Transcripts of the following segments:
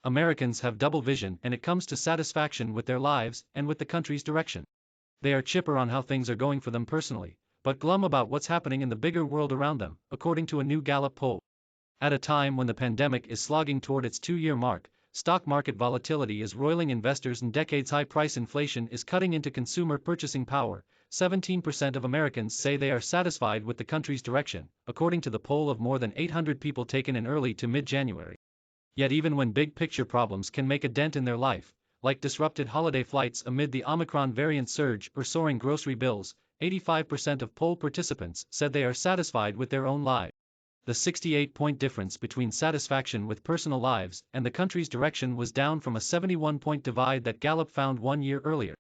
Americans have double vision when it comes to satisfaction with their lives and with the country's direction. They are chipper on how things are going for them personally, but glum about what's happening in the bigger world around them, according to a new Gallup poll. At a time when the pandemic is slogging toward its 2-year mark, stock market volatility is roiling investors and decades-high price inflation is cutting into consumer purchasing power, 17% of Americans say they are satisfied with the country's direction, according to the poll of more than 800 people taken in early to mid-January. Yet even when big-picture problems can make a dent in their life, like disrupted holiday flights amid the Omicron variant surge or soaring grocery bills, 85% of poll participants said they are satisfied with their own lives. The 68-point difference between satisfaction with personal lives and the country's direction was down from a 71-point divide that Gallup found 1 year earlier.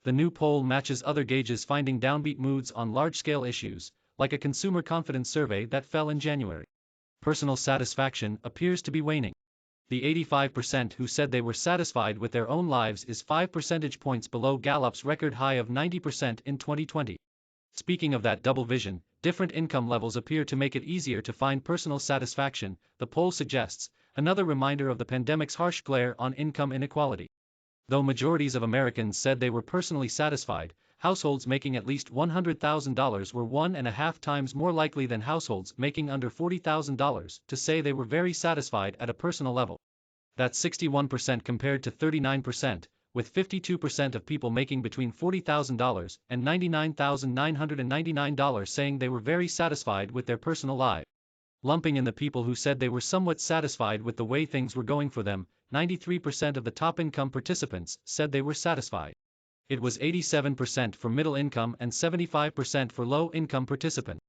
The new poll matches other gauges finding downbeat moods on large-scale issues, like a consumer confidence survey that fell in January. Personal satisfaction appears to be waning. The 85% who said they were satisfied with their own lives is 5 percentage points below Gallup's record high of 90% in 2020. Speaking of that double vision, different income levels appear to make it easier to find personal satisfaction, the poll suggests, another reminder of the pandemic's harsh glare on income inequality. Though majorities of Americans said they were personally satisfied, households making at least $100,000 were 1.5 times more likely than households making under $40,000 to say they were very satisfied at a personal level. That's 61% compared to 39%, with 52% of people making between $40,000 and $99,999 saying they were very satisfied with their personal lives. Lumping in the people who said they were somewhat satisfied with the way things were going for them, 93% of the top income participants said they were satisfied. It was 87% for middle income and 75% for low income participants.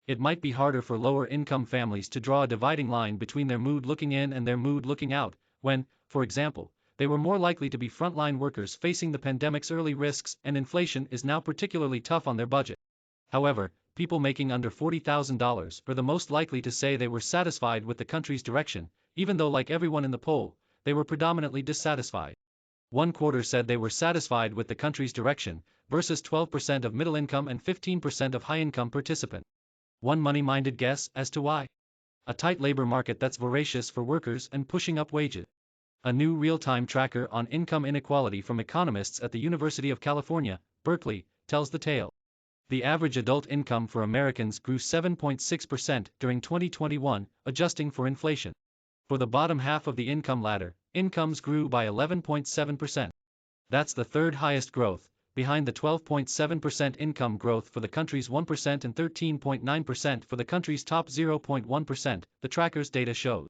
It might be harder for lower income families to draw a dividing line between their mood looking in and their mood looking out, when, for example, they were more likely to be frontline workers facing the pandemic's early risks and inflation is now particularly tough on their budget. However, people making under $40,000 are the most likely to say they were satisfied with the country's direction, even though, like everyone in the poll, they were predominantly dissatisfied. 1/4 said they were satisfied with the country's direction, versus 12% of middle income and 15% of high income participants. One money-minded guess as to why? A tight labor market that's voracious for workers and pushing up wages. A new real-time tracker on income inequality from economists at the University of California, Berkeley, tells the tale. The average adult income for Americans grew 7.6% during 2021, adjusting for inflation. For the bottom half of the income ladder, incomes grew by 11.7%. That's the third highest growth, behind the 12.7% income growth for the country's 1% and 13.9% for the country's top 0.1%, the tracker's data showed.